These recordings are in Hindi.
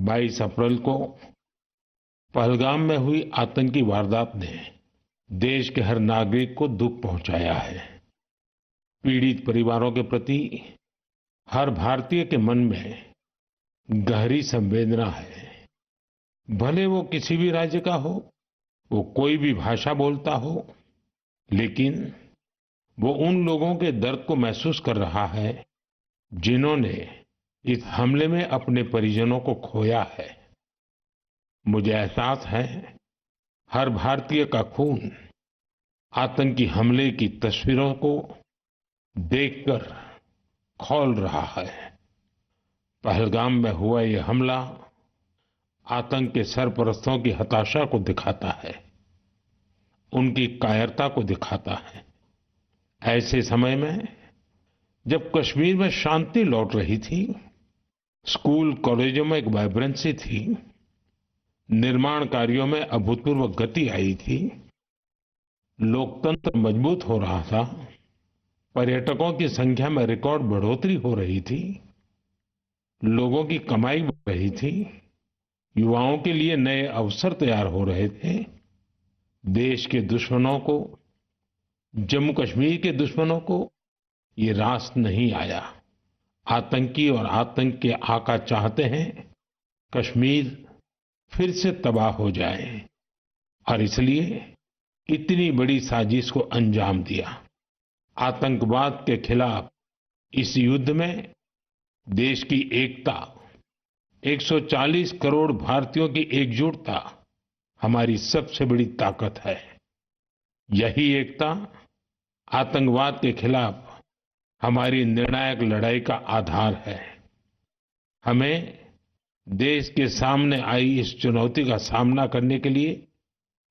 22 अप्रैल को पहलगाम में हुई आतंकी वारदात ने देश के हर नागरिक को दुख पहुंचाया है। पीड़ित परिवारों के प्रति हर भारतीय के मन में गहरी संवेदना है। भले वो किसी भी राज्य का हो, वो कोई भी भाषा बोलता हो, लेकिन वो उन लोगों के दर्द को महसूस कर रहा है जिन्होंने इस हमले में अपने परिजनों को खोया है। मुझे एहसास है हर भारतीय का खून आतंकी हमले की तस्वीरों को देखकर खौल रहा है। पहलगाम में हुआ ये हमला आतंक के सरपरस्तों की हताशा को दिखाता है, उनकी कायरता को दिखाता है। ऐसे समय में जब कश्मीर में शांति लौट रही थी, स्कूल कॉलेजों में एक वाइब्रेंसी थी, निर्माण कार्यों में अभूतपूर्व गति आई थी, लोकतंत्र मजबूत हो रहा था, पर्यटकों की संख्या में रिकॉर्ड बढ़ोतरी हो रही थी, लोगों की कमाई बढ़ रही थी, युवाओं के लिए नए अवसर तैयार हो रहे थे, देश के दुश्मनों को, जम्मू कश्मीर के दुश्मनों को ये रास नहीं आया। आतंकी और आतंक के आका चाहते हैं कश्मीर फिर से तबाह हो जाए और इसलिए इतनी बड़ी साजिश को अंजाम दिया। आतंकवाद के खिलाफ इस युद्ध में देश की एकता, 140 करोड़ भारतीयों की एकजुटता हमारी सबसे बड़ी ताकत है। यही एकता आतंकवाद के खिलाफ हमारी निर्णायक लड़ाई का आधार है। हमें देश के सामने आई इस चुनौती का सामना करने के लिए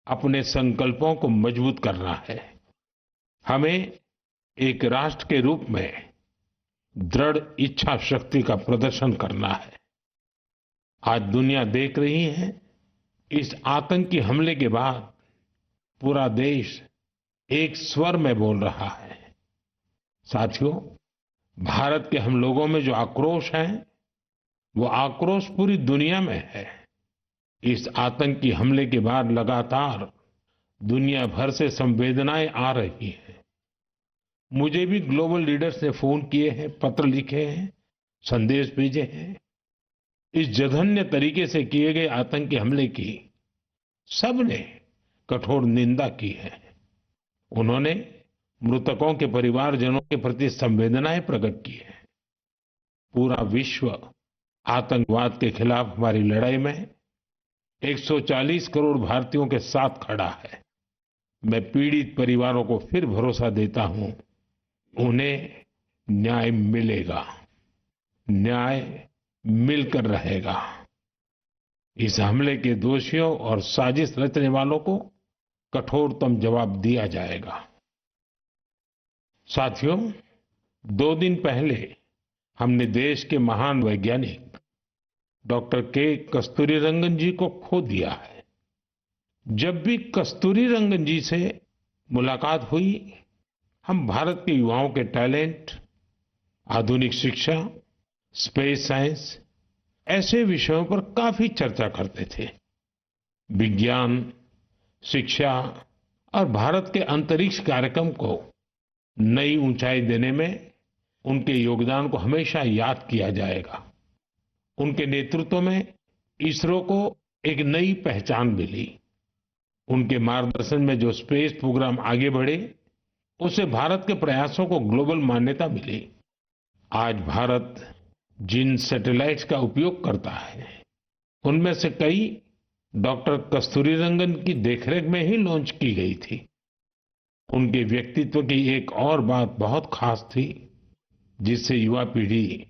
अपने संकल्पों को मजबूत करना है। हमें एक राष्ट्र के रूप में दृढ़ इच्छा शक्ति का प्रदर्शन करना है। आज दुनिया देख रही है, इस आतंकी हमले के बाद पूरा देश एक स्वर में बोल रहा है। साथियों, भारत के हम लोगों में जो आक्रोश है, वो आक्रोश पूरी दुनिया में है। इस आतंकी हमले के बाद लगातार दुनिया भर से संवेदनाएं आ रही हैं। मुझे भी ग्लोबल लीडर्स ने फोन किए हैं, पत्र लिखे हैं, संदेश भेजे हैं। इस जघन्य तरीके से किए गए आतंकी हमले की सबने कठोर निंदा की है। उन्होंने मृतकों के परिवारजनों के प्रति संवेदनाएं प्रकट की है। पूरा विश्व आतंकवाद के खिलाफ हमारी लड़ाई में 140 करोड़ भारतीयों के साथ खड़ा है। मैं पीड़ित परिवारों को फिर भरोसा देता हूं, उन्हें न्याय मिलेगा, न्याय मिलकर रहेगा। इस हमले के दोषियों और साजिश रचने वालों को कठोरतम जवाब दिया जाएगा। साथियों, 2 दिन पहले हमने देश के महान वैज्ञानिक डॉक्टर के कस्तूरीरंगन जी को खो दिया है। जब भी कस्तूरीरंगन जी से मुलाकात हुई, हम भारत के युवाओं के टैलेंट, आधुनिक शिक्षा, स्पेस साइंस ऐसे विषयों पर काफी चर्चा करते थे। विज्ञान, शिक्षा और भारत के अंतरिक्ष कार्यक्रम को नई ऊंचाई देने में उनके योगदान को हमेशा याद किया जाएगा। उनके नेतृत्व में इसरो को एक नई पहचान मिली। उनके मार्गदर्शन में जो स्पेस प्रोग्राम आगे बढ़े, उससे भारत के प्रयासों को ग्लोबल मान्यता मिली। आज भारत जिन सैटेलाइट्स का उपयोग करता है, उनमें से कई डॉक्टर कस्तूरीरंगन की देखरेख में ही लॉन्च की गई थी। उनके व्यक्तित्व की एक और बात बहुत खास थी, जिससे युवा पीढ़ी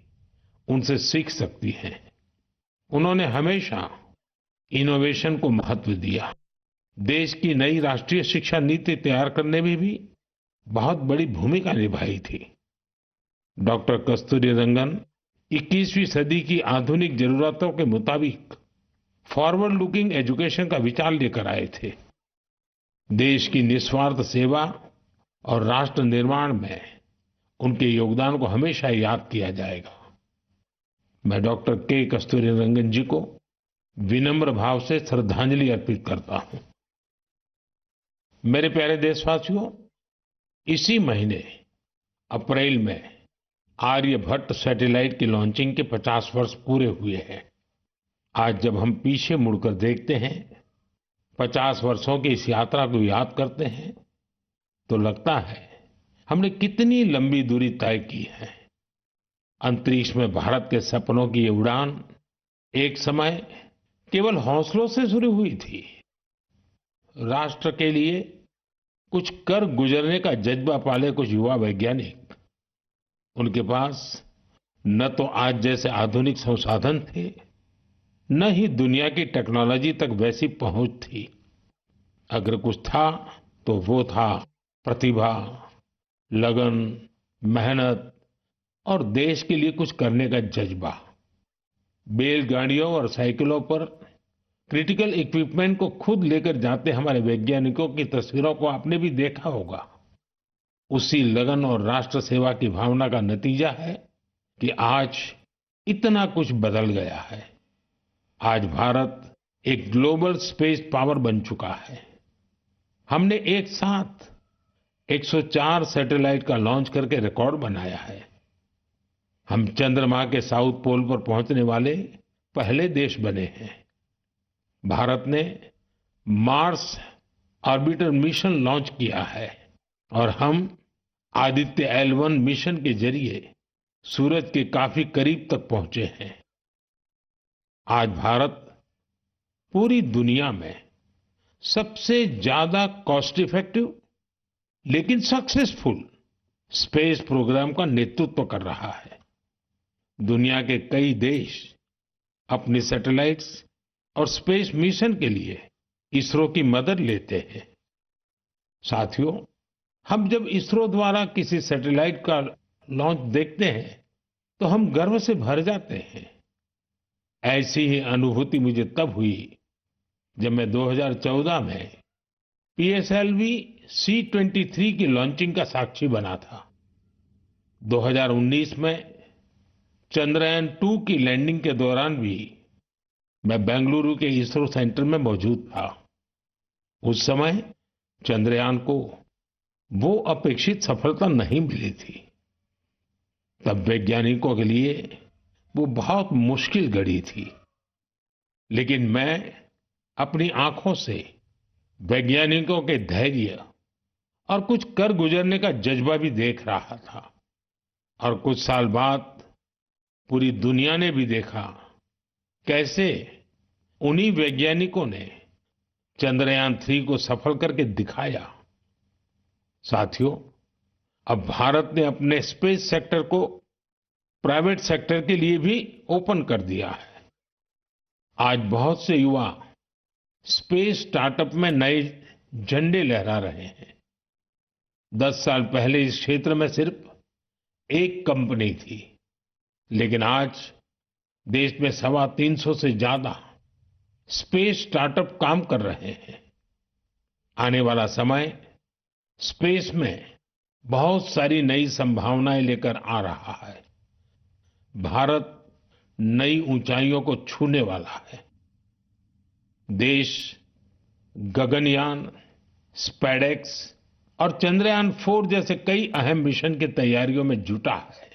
उनसे सीख सकती है। उन्होंने हमेशा इनोवेशन को महत्व दिया। देश की नई राष्ट्रीय शिक्षा नीति तैयार करने में भी बहुत बड़ी भूमिका निभाई थी। डॉक्टर कस्तूरीरंगन 21वीं सदी की आधुनिक जरूरतों के मुताबिक फॉरवर्ड लुकिंग एजुकेशन का विचार लेकर आए थे। देश की निस्वार्थ सेवा और राष्ट्र निर्माण में उनके योगदान को हमेशा याद किया जाएगा। मैं डॉक्टर के कस्तूरीरंगन जी को विनम्र भाव से श्रद्धांजलि अर्पित करता हूं। मेरे प्यारे देशवासियों, इसी महीने अप्रैल में आर्यभट्ट सैटेलाइट की लॉन्चिंग के 50 वर्ष पूरे हुए हैं। आज जब हम पीछे मुड़कर देखते हैं, 50 वर्षों की इस यात्रा को याद करते हैं, तो लगता है हमने कितनी लंबी दूरी तय की है। अंतरिक्ष में भारत के सपनों की ये उड़ान एक समय केवल हौसलों से शुरू हुई थी। राष्ट्र के लिए कुछ कर गुजरने का जज्बा पाले कुछ युवा वैज्ञानिक, उनके पास न तो आज जैसे आधुनिक संसाधन थे, न ही दुनिया की टेक्नोलॉजी तक वैसी पहुंच थी। अगर कुछ था तो वो था प्रतिभा, लगन, मेहनत और देश के लिए कुछ करने का जज्बा। बैलगाड़ियों और साइकिलों पर क्रिटिकल इक्विपमेंट को खुद लेकर जाते हमारे वैज्ञानिकों की तस्वीरों को आपने भी देखा होगा। उसी लगन और राष्ट्र सेवा की भावना का नतीजा है कि आज इतना कुछ बदल गया है। आज भारत एक ग्लोबल स्पेस पावर बन चुका है। हमने एक साथ 104 सैटेलाइट का लॉन्च करके रिकॉर्ड बनाया है। हम चंद्रमा के साउथ पोल पर पहुंचने वाले पहले देश बने हैं। भारत ने मार्स ऑर्बिटर मिशन लॉन्च किया है और हम आदित्य L1 मिशन के जरिए सूरज के काफी करीब तक पहुंचे हैं। आज भारत पूरी दुनिया में सबसे ज्यादा कॉस्ट इफेक्टिव लेकिन सक्सेसफुल स्पेस प्रोग्राम का नेतृत्व कर रहा है। दुनिया के कई देश अपनी सैटेलाइट्स और स्पेस मिशन के लिए इसरो की मदद लेते हैं। साथियों, हम जब इसरो द्वारा किसी सैटेलाइट का लॉन्च देखते हैं तो हम गर्व से भर जाते हैं। ऐसी ही अनुभूति मुझे तब हुई जब मैं 2014 में PSLV C-23 की लॉन्चिंग का साक्षी बना था। 2019 में चंद्रयान-2 की लैंडिंग के दौरान भी मैं बेंगलुरु के इसरो सेंटर में मौजूद था। उस समय चंद्रयान को वो अपेक्षित सफलता नहीं मिली थी। तब वैज्ञानिकों के लिए वो बहुत मुश्किल घड़ी थी, लेकिन मैं अपनी आंखों से वैज्ञानिकों के धैर्य और कुछ कर गुजरने का जज्बा भी देख रहा था। और कुछ साल बाद पूरी दुनिया ने भी देखा कैसे उन्हीं वैज्ञानिकों ने चंद्रयान-3 को सफल करके दिखाया। साथियों, अब भारत ने अपने स्पेस सेक्टर को प्राइवेट सेक्टर के लिए भी ओपन कर दिया है। आज बहुत से युवा स्पेस स्टार्टअप में नए झंडे लहरा रहे हैं। 10 साल पहले इस क्षेत्र में सिर्फ एक कंपनी थी, लेकिन आज देश में 350 से ज्यादा स्पेस स्टार्टअप काम कर रहे हैं। आने वाला समय स्पेस में बहुत सारी नई संभावनाएं लेकर आ रहा है। भारत नई ऊंचाइयों को छूने वाला है। देश गगनयान, स्पैडेक्स और चंद्रयान-4 जैसे कई अहम मिशन की तैयारियों में जुटा है।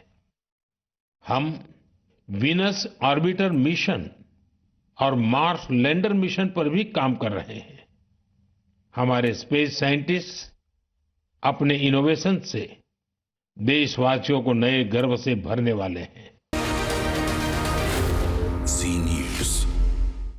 हम वीनस ऑर्बिटर मिशन और मार्स लैंडर मिशन पर भी काम कर रहे हैं। हमारे स्पेस साइंटिस्ट अपने इनोवेशन से देशवासियों को नए गर्व से भरने वाले हैं। जी न्यूज़।